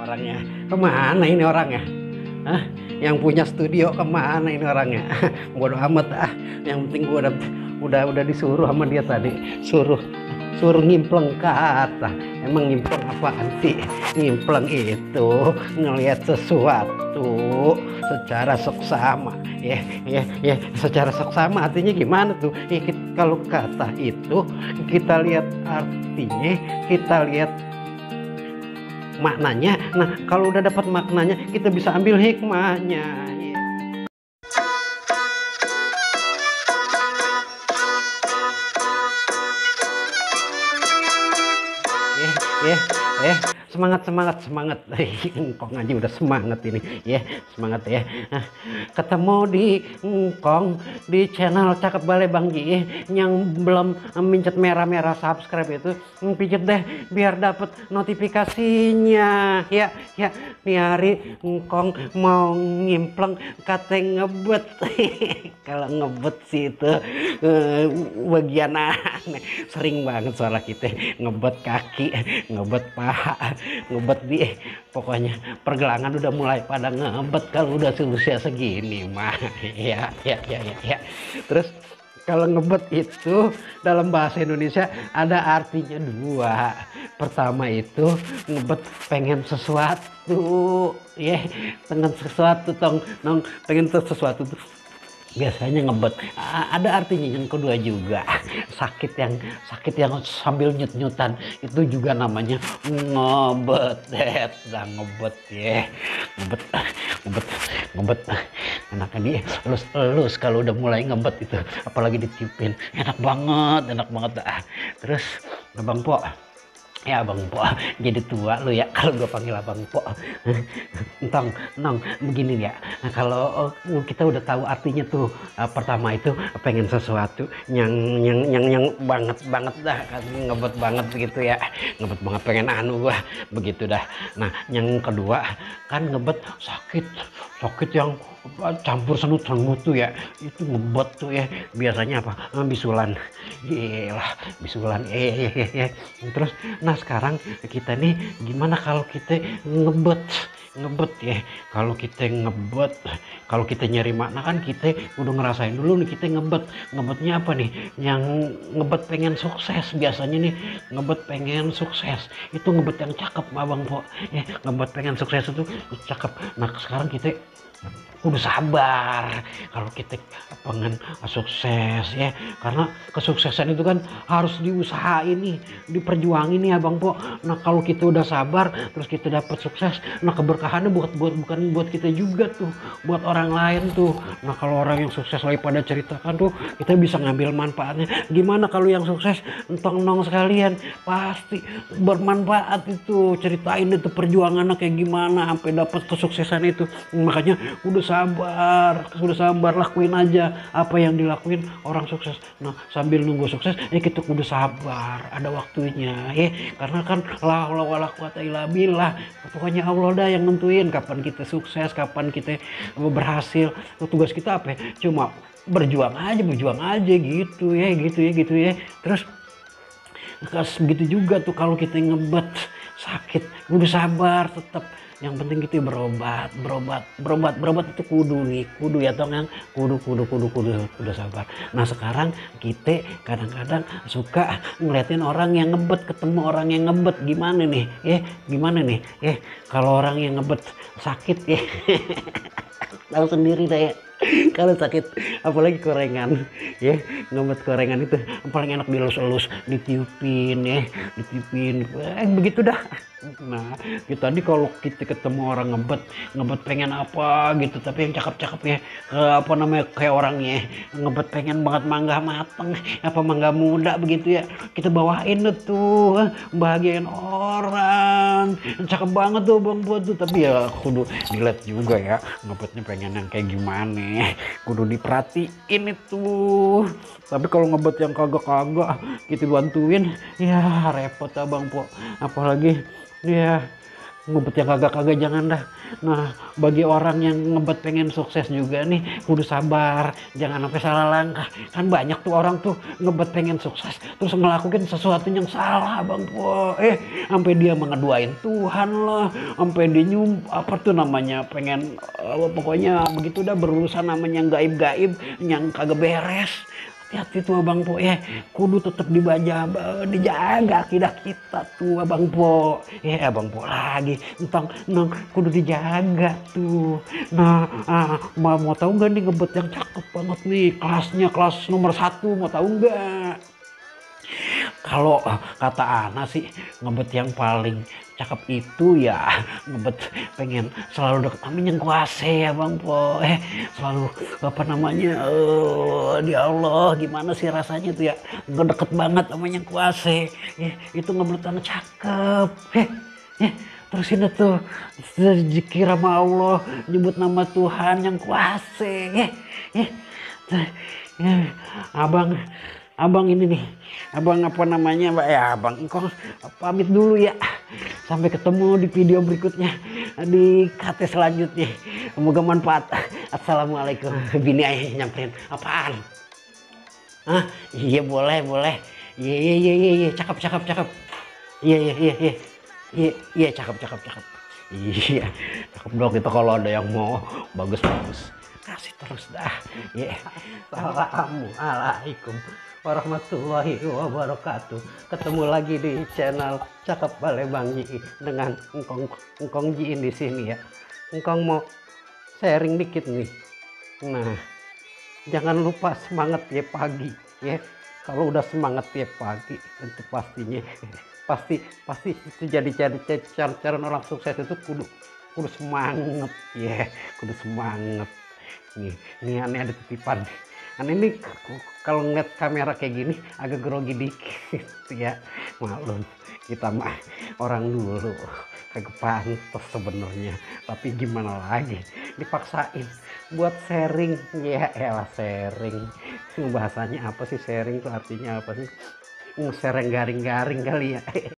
orangnya. Kemana ini orangnya? Hah? Yang punya studio kemana ini orangnya? Bodoh amat ah. Yang penting gua udah disuruh sama dia tadi. Suruh ngimpleng ke atas. Emang ngimpleng apaan sih? Ngimpleng itu ngelihat sesuatu secara seksama. Ya, secara seksama artinya gimana tuh? Kalau kata itu kita lihat artinya, kita lihat maknanya. Nah, kalau udah dapat maknanya, kita bisa ambil hikmahnya. Semangat. Engkong aja udah semangat ini ya, semangat ya. Nah, ketemu di Engkong di channel Cakep Bale Bang Ji. Yang belum mincet merah-merah subscribe itu pijet deh biar dapat notifikasinya ya. Nih hari Engkong mau ngimpleng kate ngebet. Kalau ngebet sih itu bagian aneh. Sering banget suara kita ngebet kaki, ngebet paha, ngebet di pokoknya pergelangan udah mulai pada ngebet kalau udah usia segini mah. Ya. Terus kalau ngebet itu dalam bahasa Indonesia ada artinya dua. Pertama itu ngebet pengen sesuatu ya, pengen sesuatu pengen sesuatu tuh biasanya ngebet. Ada artinya yang kedua juga, sakit yang sambil nyut-nyutan itu juga namanya ngebet. Ngebet ya, ngebet enaknya dia elus kalau udah mulai ngebet itu, apalagi ditiupin enak banget terus Abang Po, ya Bang Po, jadi tua lu ya kalau gue panggil Abang Po. Nong begini ya. Nah, kalau kita udah tahu artinya tuh, pertama itu pengen sesuatu yang banget dah, ngebet banget gitu ya, ngebet banget pengen gua begitu dah. Nah, yang kedua kan ngebet sakit yang campur semut tuh ya, itu ngebet tuh ya, biasanya apa, bisulan. Iyalah bisulan. Terus nah sekarang kita nih gimana kalau kita ngebet ya. Kalau kita ngebet, kalau kita nyari makna kan kita udah ngerasain dulu nih kita ngebetnya apa nih, yang ngebet pengen sukses. Biasanya nih ngebet pengen sukses itu ngebet yang cakep Abang Po ya, ngebet pengen sukses itu cakep. Nah sekarang kita udah sabar kalau kita pengen sukses ya, karena kesuksesan itu kan harus diusahain nih, diperjuangin nih Abang Po. Nah kalau kita udah sabar terus kita dapat sukses, nah keberkahannya bukan buat kita juga tuh, buat orang lain tuh. Nah kalau orang yang sukses lagi pada ceritakan tuh, kita bisa ngambil manfaatnya. Gimana kalau yang sukses entong sekalian, pasti bermanfaat itu, ceritain itu perjuangannya kayak gimana sampai dapat kesuksesan itu. Makanya udah sabar lakuin aja apa yang dilakuin orang sukses. Nah sambil nunggu sukses kita udah sabar, ada waktunya ya, karena kan la haula wala quwata illa billah, pokoknya Allah dah yang nentuin kapan kita sukses, kapan kita berhasil. Tugas kita apa ya? Cuma berjuang aja gitu ya. Terus begitu juga tuh kalau kita ngebet sakit udah sabar tetap. Yang penting kita berobat itu kudu ya tong, yang kudu sabar. Nah sekarang kita kadang-kadang suka ngeliatin orang yang ngebet, ketemu orang yang ngebet gimana nih kalau orang yang ngebet sakit ya. Tahu sendiri dah ya, kalau sakit apalagi korengan ya, ngebet korengan itu paling enak dilus-elus, ditiupin begitu dah. Nah kita nih kalau kita ketemu orang ngebet pengen apa gitu, tapi yang cakep-cakep ya, apa namanya, kayak orangnya ngebet pengen banget mangga mateng apa mangga muda begitu ya, kita bawain tuh, bahagiain orang, cakep banget tuh Bang buat tuh. Tapi ya kudu dilihat juga ya ngebetnya pengen yang kayak gimana, kudu diperhatiin itu. Tapi kalau ngebet yang kagak kita bantuin ya repot Abang Po, apalagi ya ngebet yang kagak-kagak jangan dah. Nah, bagi orang yang ngebet pengen sukses juga nih, kudu sabar, jangan sampai salah langkah. Kan banyak tuh orang tuh ngebet pengen sukses, terus ngelakuin sesuatu yang salah Bang Po. Sampai dia mengeduain Tuhan lah, sampai dia apa tuh namanya, pengen pokoknya begitu dah, berurusan namanya yang gaib-gaib, yang kagak beres. Hati-hati tuh Abang Po ya, kudu tetap dijaga akidah kita tuh Abang Po. Abang Po lagi, entang kudu dijaga tuh. Nah, mau tahu nggak nih ngebet yang cakep banget nih, kelas nomor 1, mau tahu nggak? Kalau kata Ana sih, ngebet yang paling cakep itu ya ngebet pengen selalu deket sama yang kuasa ya Bang Po. Selalu apa namanya, di Allah gimana sih rasanya tuh ya ngedeket banget sama yang kuasa. Itu ngebet yang cakep. Terus ini tuh zikir sama Allah, nyebut nama Tuhan yang kuasa. Abang Abang ini nih, abang apa namanya Mbak ya, Abang Engkong pamit dulu ya. Sampai ketemu di video berikutnya, di KT selanjutnya. Semoga manfaat. Assalamualaikum. Bini ayah nyamperin apaan? Iya boleh. Iya, cakep. Iya, cakep. Iya, cakep dong itu, kalau ada yang mau bagus. Kasih terus dah. Assalamualaikum warahmatullahi wabarakatuh. Ketemu lagi di channel Cakep Palembang Ji dengan Engkong Ji di sini ya. Engkong mau sharing dikit nih. Nah, jangan lupa semangat ya pagi ya. Kalau udah semangat ya pagi, tentu pasti itu jadi cara orang sukses itu kudu semangat ya, kudu semangat. Nih aneh ada titipan. Aneh ini kalau ngeliat kamera kayak gini agak grogi dikit ya, maklum kita mah orang dulu kagak pantas sebenarnya, tapi gimana lagi dipaksain buat sharing ya. Elah sharing, bahasanya apa sih sharing tuh, artinya apa sih? Sharing garing-garing kali ya.